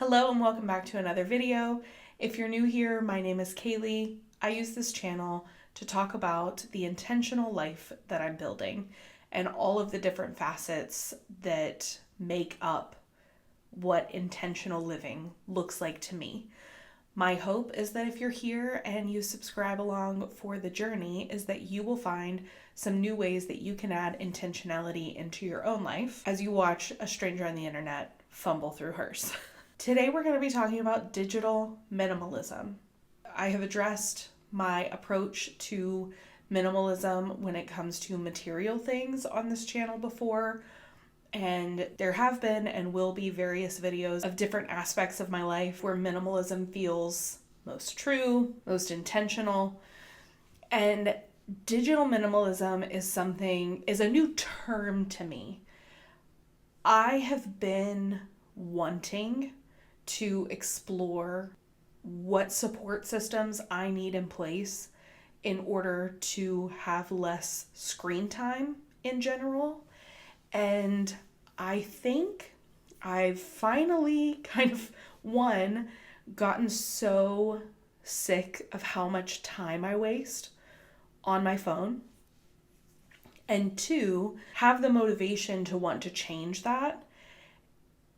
Hello and welcome back to another video. If you're new here, my name is Kaylee. I use this channel to talk about the intentional life that I'm building and all of the different facets that make up what intentional living looks like to me. My hope is that if you're here and you subscribe along for the journey, is that you will find some new ways that you can add intentionality into your own life as you watch a stranger on the internet fumble through hers. Today we're going to be talking about digital minimalism. I have addressed my approach to minimalism when it comes to material things on this channel before, and there have been and will be various videos of different aspects of my life where minimalism feels most true, most intentional. And digital minimalism is a new term to me. I have been wanting to explore what support systems I need in place in order to have less screen time in general. And I think I've finally gotten so sick of how much time I waste on my phone, and two, have the motivation to want to change that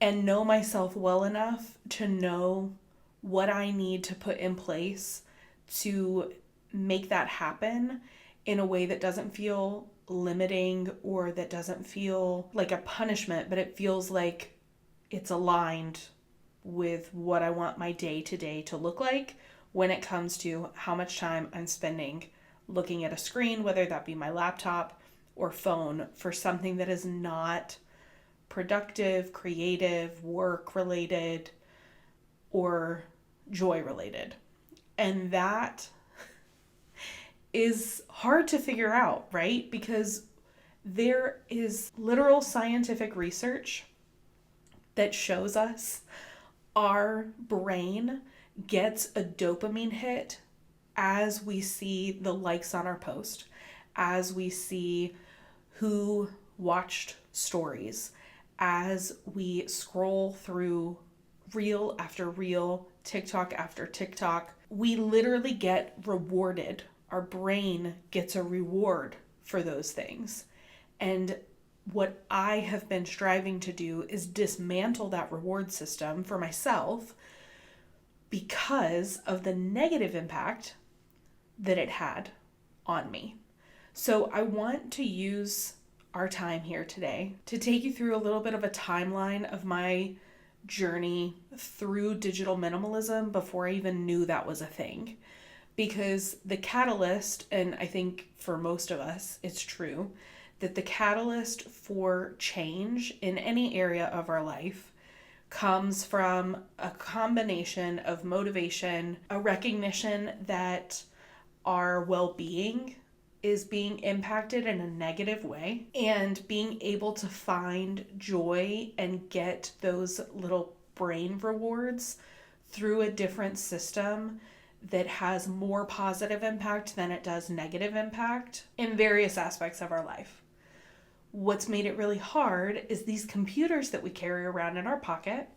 and know myself well enough to know what I need to put in place to make that happen in a way that doesn't feel limiting or that doesn't feel like a punishment, but it feels like it's aligned with what I want my day-to-day to look like when it comes to how much time I'm spending looking at a screen, whether that be my laptop or phone, for something that is not productive, creative, work-related, or joy-related. And that is hard to figure out, right? Because there is literal scientific research that shows us our brain gets a dopamine hit as we see the likes on our post, as we see who watched stories, as we scroll through reel after reel, TikTok after TikTok. We literally get rewarded. Our brain gets a reward for those things. And what I have been striving to do is dismantle that reward system for myself because of the negative impact that it had on me. So I want to use our time here today to take you through a little bit of a timeline of my journey through digital minimalism before I even knew that was a thing. Because the catalyst, and I think for most of us, it's true, that the catalyst for change in any area of our life comes from a combination of motivation, a recognition that our well-being is being impacted in a negative way, and being able to find joy and get those little brain rewards through a different system that has more positive impact than it does negative impact in various aspects of our life. What's made it really hard is these computers that we carry around in our pocket,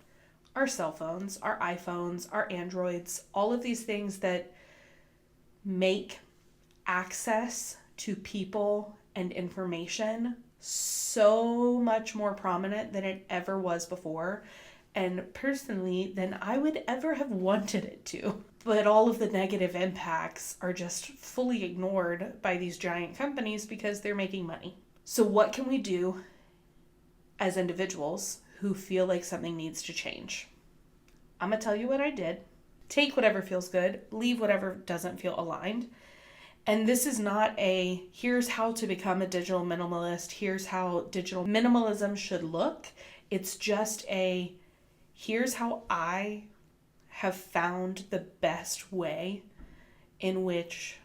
our cell phones, our iPhones, our Androids, all of these things that make access to people and information so much more prominent than it ever was before, and personally than I would ever have wanted it to. But all of the negative impacts are just fully ignored by these giant companies because they're making money. So what can we do as individuals who feel like something needs to change? I'm gonna tell you what I did. Take whatever feels good, leave whatever doesn't feel aligned. And this is not a, here's how to become a digital minimalist, here's how digital minimalism should look. It's just a, here's how I have found the best way in which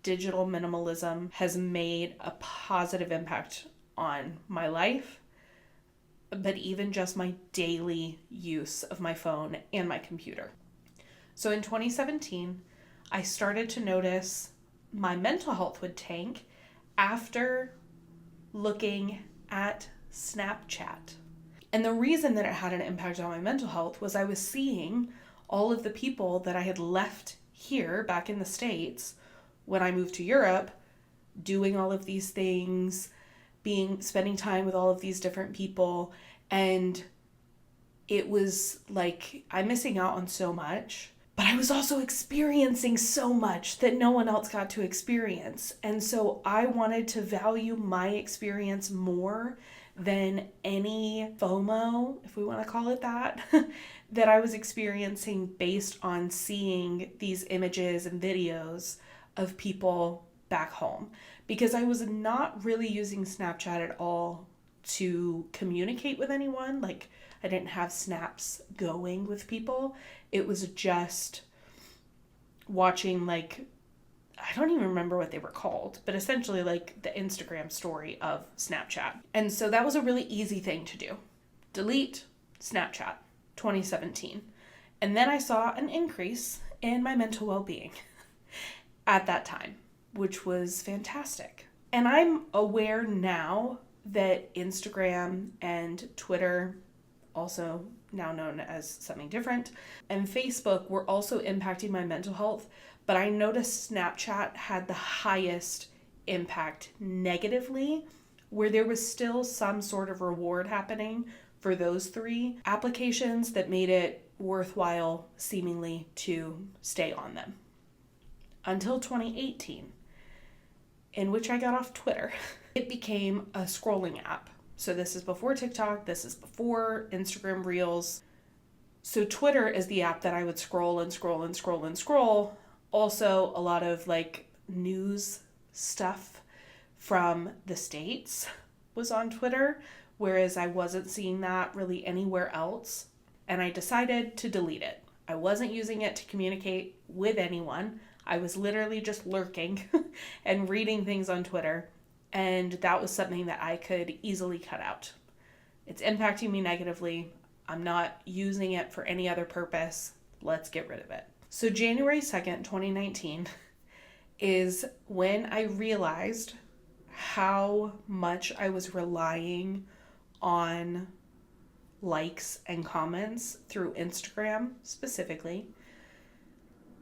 digital minimalism has made a positive impact on my life, but even just my daily use of my phone and my computer. So in 2017, I started to notice my mental health would tank after looking at Snapchat. And the reason that it had an impact on my mental health was I was seeing all of the people that I had left here back in the States when I moved to Europe doing all of these things, spending time with all of these different people, and it was like I'm missing out on so much, but I was also experiencing so much that no one else got to experience. And so I wanted to value my experience more than any FOMO, if we want to call it that, that I was experiencing based on seeing these images and videos of people back home. Because I was not really using Snapchat at all to communicate with anyone. Like, I didn't have snaps going with people. It was just watching, like, I don't even remember what they were called, but essentially like the Instagram story of Snapchat. And so that was a really easy thing to do. Delete Snapchat 2017. And then I saw an increase in my mental well-being at that time, which was fantastic. And I'm aware now that Instagram and Twitter, also now known as something different, and Facebook were also impacting my mental health, but I noticed Snapchat had the highest impact negatively, where there was still some sort of reward happening for those three applications that made it worthwhile, seemingly, to stay on them. Until 2018, in which I got off Twitter. It became a scrolling app. So this is before TikTok, this is before Instagram Reels. So Twitter is the app that I would scroll and scroll and scroll and scroll. Also, a lot of like news stuff from the States was on Twitter, whereas I wasn't seeing that really anywhere else. And I decided to delete it. I wasn't using it to communicate with anyone. I was literally just lurking and reading things on Twitter. And that was something that I could easily cut out. It's impacting me negatively. I'm not using it for any other purpose. Let's get rid of it. So January 2nd, 2019 is when I realized how much I was relying on likes and comments through Instagram specifically,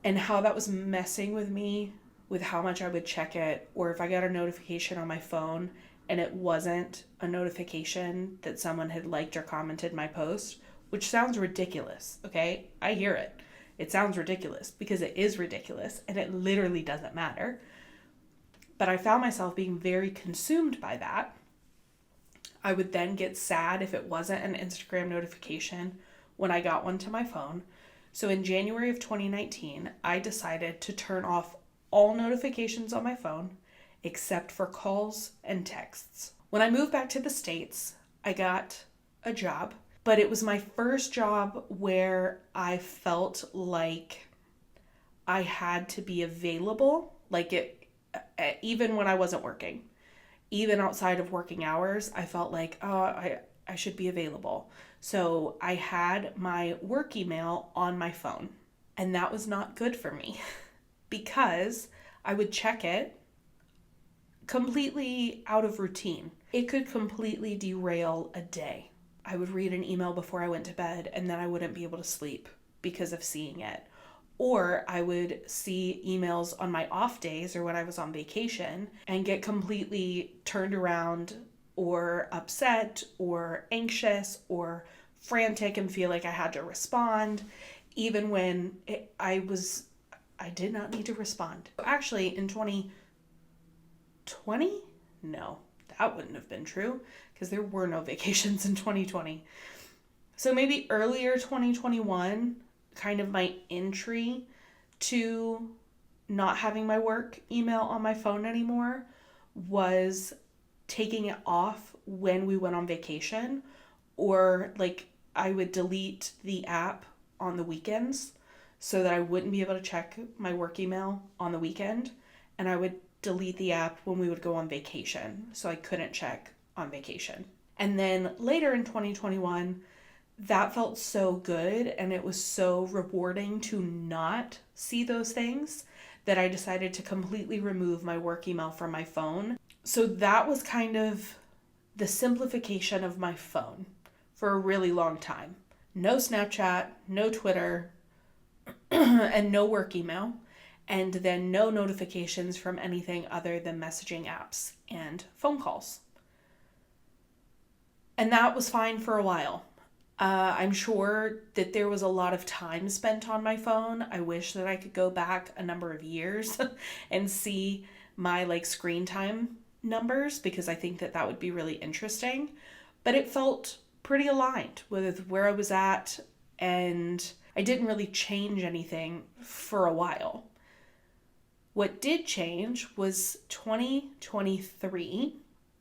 and how that was messing with me with how much I would check it, or if I got a notification on my phone and it wasn't a notification that someone had liked or commented my post, which sounds ridiculous, okay? I hear it. It sounds ridiculous because it is ridiculous and it literally doesn't matter. But I found myself being very consumed by that. I would then get sad if it wasn't an Instagram notification when I got one to my phone. So in January of 2019, I decided to turn off all notifications on my phone except for calls and texts. When I moved back to the States, I got a job, but it was my first job where I felt like I had to be available, even when I wasn't working. Even outside of working hours, I felt like, I should be available. So I had my work email on my phone, and that was not good for me because I would check it completely out of routine. It could completely derail a day. I would read an email before I went to bed, and then I wouldn't be able to sleep because of seeing it. Or I would see emails on my off days or when I was on vacation and get completely turned around or upset or anxious or frantic and feel like I had to respond, even when I did not need to respond. Actually, in 2020, no, that wouldn't have been true because there were no vacations in 2020. So maybe earlier 2021, kind of my entry to not having my work email on my phone anymore was taking it off when we went on vacation, or like I would delete the app on the weekends so that I wouldn't be able to check my work email on the weekend, and I would delete the app when we would go on vacation so I couldn't check on vacation. And then later in 2021, that felt so good and it was so rewarding to not see those things that I decided to completely remove my work email from my phone. So that was kind of the simplification of my phone for a really long time. No Snapchat, no Twitter, and no work email, and then no notifications from anything other than messaging apps and phone calls. And that was fine for a while. I'm sure that there was a lot of time spent on my phone. I wish that I could go back a number of years and see my screen time numbers, because I think that would be really interesting. But it felt pretty aligned with where I was at, and I didn't really change anything for a while. What did change was 2023.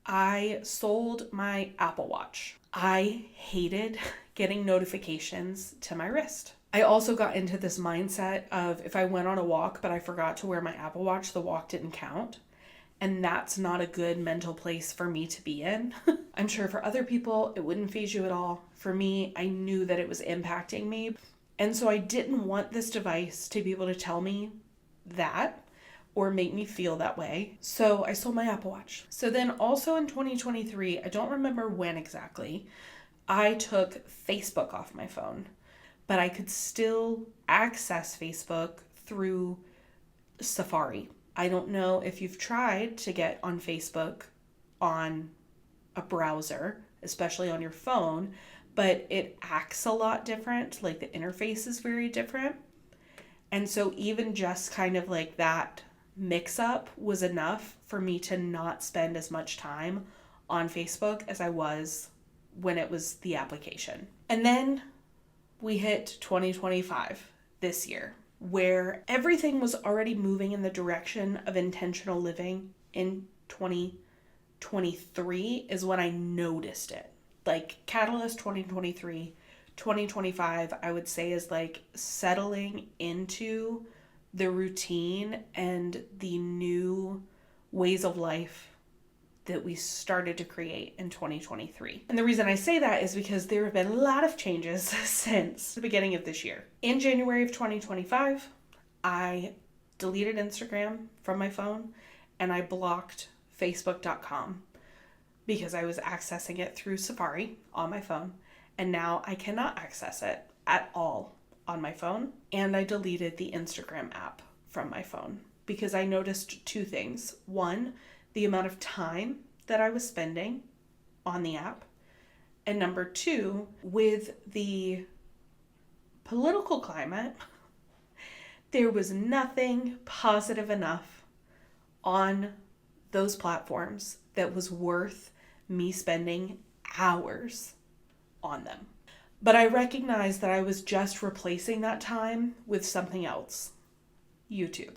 I sold my Apple Watch. I hated getting notifications to my wrist. I also got into this mindset of if I went on a walk but I forgot to wear my Apple Watch, the walk didn't count. And that's not a good mental place for me to be in. I'm sure for other people, it wouldn't faze you at all. For me, I knew that it was impacting me. And so I didn't want this device to be able to tell me that or make me feel that way. So I sold my Apple Watch. So then also in 2023, I don't remember when exactly, I took Facebook off my phone, but I could still access Facebook through Safari. I don't know if you've tried to get on Facebook on a browser, especially on your phone, but it acts a lot different. Like the interface is very different. And so even just kind of that mix up was enough for me to not spend as much time on Facebook as I was when it was the application. And then we hit 2025 this year, where everything was already moving in the direction of intentional living. In 2023 is when I noticed it. Catalyst 2023, 2025, I would say is settling into the routine and the new ways of life that we started to create in 2023. And the reason I say that is because there have been a lot of changes since the beginning of this year. In January of 2025, I deleted Instagram from my phone and I blocked Facebook.com because I was accessing it through Safari on my phone, and now I cannot access it at all on my phone. And I deleted the Instagram app from my phone because I noticed two things. One, the amount of time that I was spending on the app. And number two, with the political climate, there was nothing positive enough on those platforms that was worth me spending hours on them. But I recognized that I was just replacing that time with something else. YouTube.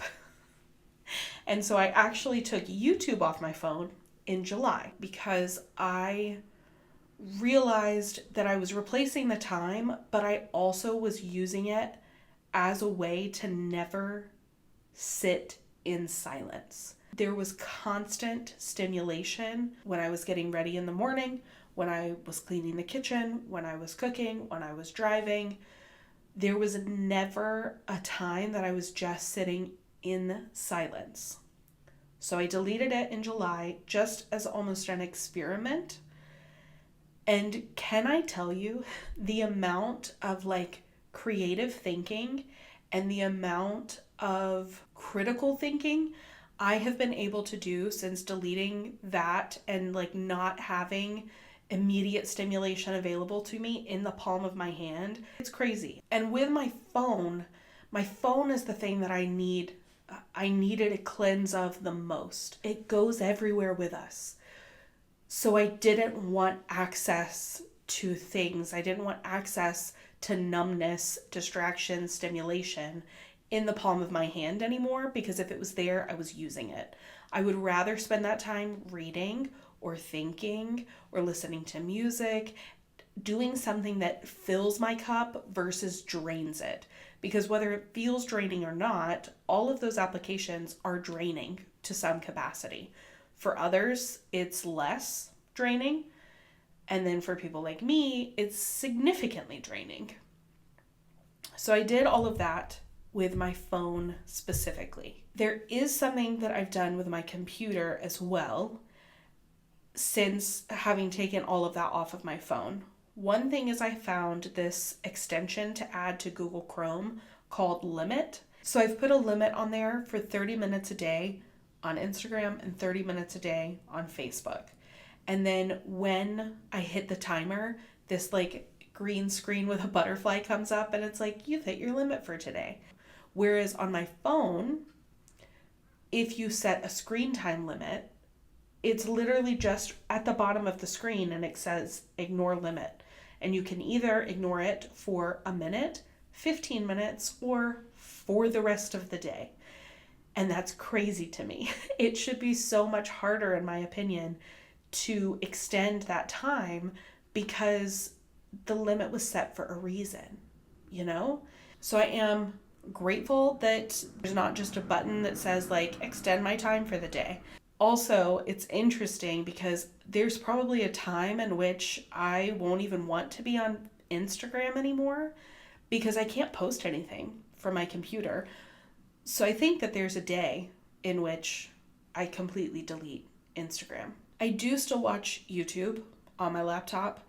And so I actually took YouTube off my phone in July because I realized that I was replacing the time, but I also was using it as a way to never sit in silence. There was constant stimulation when I was getting ready in the morning, when I was cleaning the kitchen, when I was cooking, when I was driving. There was never a time that I was just sitting in silence. So I deleted it in July just as almost an experiment. And can I tell you the amount of creative thinking and the amount of critical thinking I have been able to do since deleting that and not having immediate stimulation available to me in the palm of my hand. It's crazy. And with my phone is the thing that I needed a cleanse of the most. It goes everywhere with us. So I didn't want access to things. I didn't want access to numbness, distraction, stimulation in the palm of my hand anymore, because if it was there, I was using it. I would rather spend that time reading or thinking or listening to music, doing something that fills my cup versus drains it. Because whether it feels draining or not, all of those applications are draining to some capacity. For others, it's less draining. And then for people like me, it's significantly draining. So I did all of that with my phone specifically. There is something that I've done with my computer as well since having taken all of that off of my phone. One thing is I found this extension to add to Google Chrome called Limit. So I've put a limit on there for 30 minutes a day on Instagram and 30 minutes a day on Facebook. And then when I hit the timer, this like green screen with a butterfly comes up and it's like, you've hit your limit for today. Whereas on my phone, if you set a screen time limit, it's literally just at the bottom of the screen and it says ignore limit. And you can either ignore it for a minute, 15 minutes, or for the rest of the day. And that's crazy to me. It should be so much harder, in my opinion, to extend that time because the limit was set for a reason, you know? So I am grateful that there's not just a button that says like extend my time for the day. Also, it's interesting because there's probably a time in which I won't even want to be on Instagram anymore because I can't post anything from my computer. So I think that there's a day in which I completely delete Instagram. I do still watch YouTube on my laptop,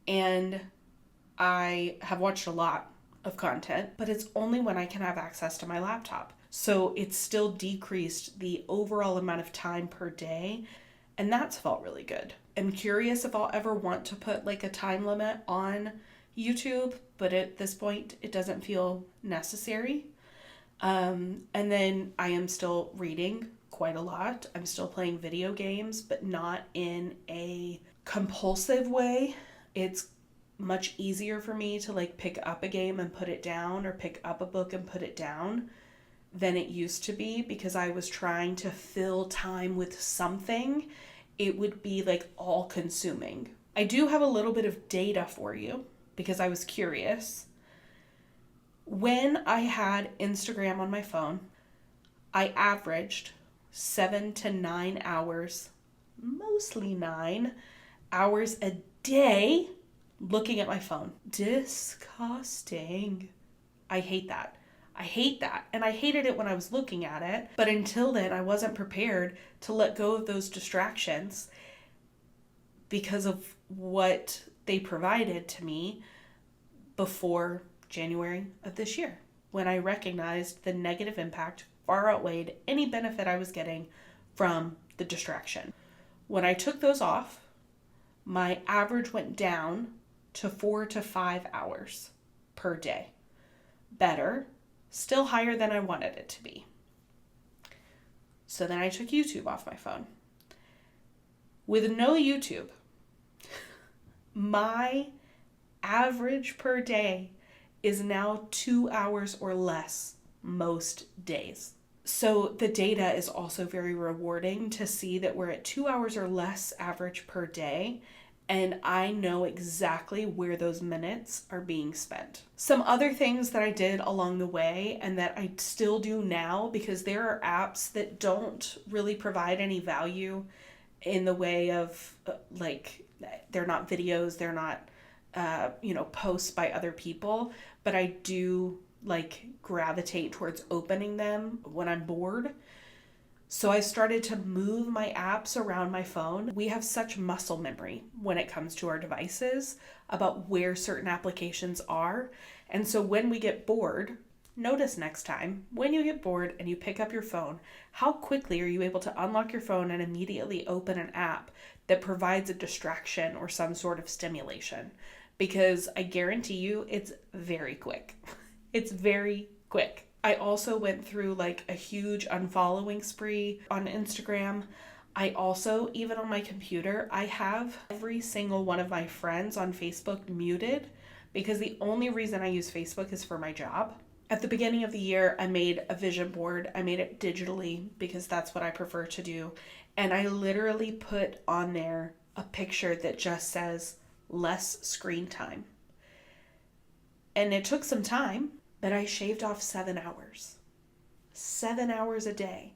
and I have watched a lot of content, but it's only when I can have access to my laptop. So it's still decreased the overall amount of time per day, and that's felt really good. I'm curious if I'll ever want to put like a time limit on YouTube, but at this point it doesn't feel necessary. And then I am still reading quite a lot. I'm still playing video games, but not in a compulsive way. It's much easier for me to like pick up a game and put it down or pick up a book and put it down than it used to be because I was trying to fill time with something. It would be like all consuming. I do have a little bit of data for you because I was curious. When I had Instagram on my phone, I averaged 7 to 9 hours, mostly 9 hours a day looking at my phone. Disgusting. I hate that. I hate that. And I hated it when I was looking at it. But until then, I wasn't prepared to let go of those distractions because of what they provided to me before January of this year, when I recognized the negative impact far outweighed any benefit I was getting from the distraction. When I took those off, my average went down to 4 to 5 hours per day. Better, still higher than I wanted it to be. So then I took YouTube off my phone. With no YouTube, my average per day is now 2 hours or less most days. So the data is also very rewarding to see that we're at 2 hours or less average per day, and I know exactly where those minutes are being spent. Some other things that I did along the way and that I still do now, because there are apps that don't really provide any value in the way of like, they're not videos, they're not posts by other people, but I do like gravitate towards opening them when I'm bored. So I started to move my apps around my phone. We have such muscle memory when it comes to our devices about where certain applications are. And so when we get bored, notice next time when you get bored and you pick up your phone, how quickly are you able to unlock your phone and immediately open an app that provides a distraction or some sort of stimulation? Because I guarantee you it's very quick. It's very quick. I also went through like a huge unfollowing spree on Instagram. I also, even on my computer, I have every single one of my friends on Facebook muted because the only reason I use Facebook is for my job. At the beginning of the year, I made a vision board. I made it digitally because that's what I prefer to do. And I literally put on there a picture that just says less screen time. And it took some time, but I shaved off 7 hours. 7 hours a day.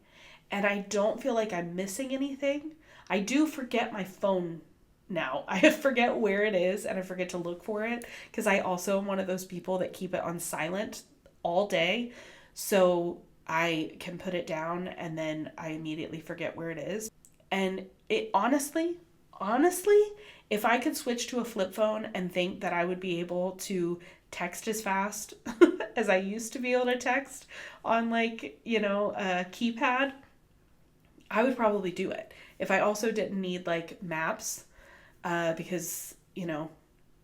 And I don't feel like I'm missing anything. I do forget my phone now. I forget where it is and I forget to look for it because I also am one of those people that keep it on silent all day. So I can put it down and then I immediately forget where it is. And it honestly, If I could switch to a flip phone and think that I would be able to text as fast as I used to be able to text on like, a keypad, I would probably do it. If I also didn't need like maps, because,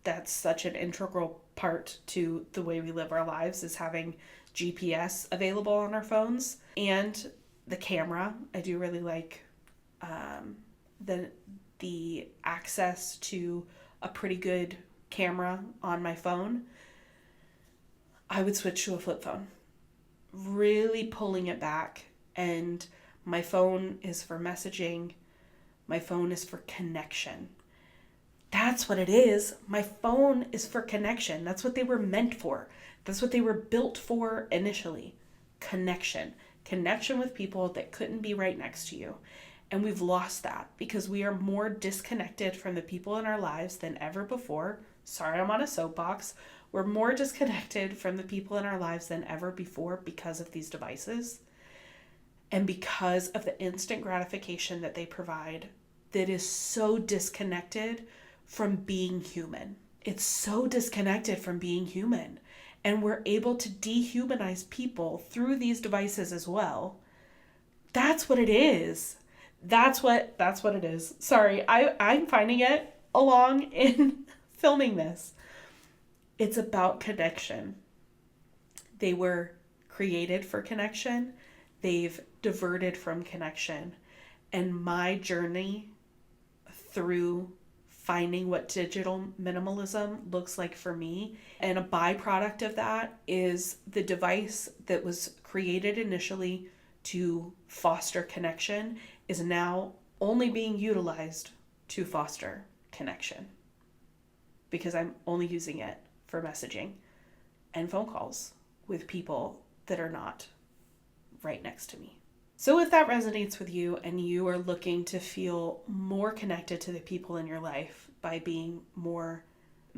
that's such an integral part to the way we live our lives is having GPS available on our phones. And the camera, I do really like the access to a pretty good camera on my phone. I would switch to a flip phone, really pulling it back. And my phone is for messaging. My phone is for connection. That's what it is. My phone is for connection. That's what they were meant for. That's what they were built for initially. Connection. Connection with people that couldn't be right next to you. And we've lost that because we are more disconnected from the people in our lives than ever before. Sorry, I'm on a soapbox. We're more disconnected from the people in our lives than ever before because of these devices and because of the instant gratification that they provide that is so disconnected from being human. It's so disconnected from being human. And we're able to dehumanize people through these devices as well. That's what it is. That's what it is. Sorry, I'm finding it along in filming this. It's about connection. They were created for connection. They've diverted from connection. And my journey through finding what digital minimalism looks like for me, and a byproduct of that is the device that was created initially to foster connection is now only being utilized to foster connection because I'm only using it for messaging and phone calls with people that are not right next to me. So if that resonates with you and you are looking to feel more connected to the people in your life by being more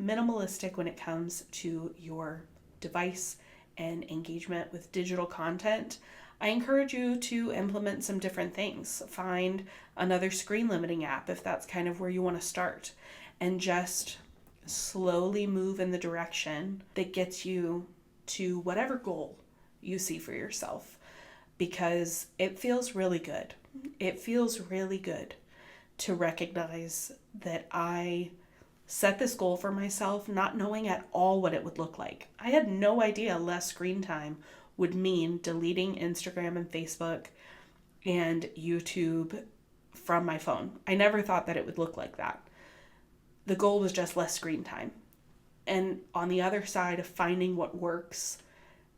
minimalistic when it comes to your device and engagement with digital content, I encourage you to implement some different things. Find another screen limiting app if that's kind of where you want to start, and just slowly move in the direction that gets you to whatever goal you see for yourself. Because it feels really good. It feels really good to recognize that I set this goal for myself, not knowing at all what it would look like. I had no idea less screen time would mean deleting Instagram and Facebook and YouTube from my phone. I never thought that it would look like that. The goal was just less screen time. And on the other side of finding what works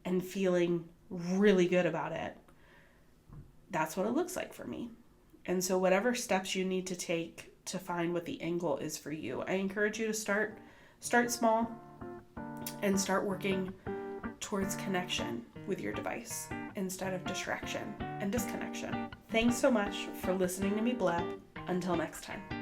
and feeling really good about it, that's what it looks like for me. And so whatever steps you need to take to find what the end goal is for you, I encourage you to start small and start working towards connection with your device instead of distraction and disconnection. Thanks so much for listening to me blab. Until next time.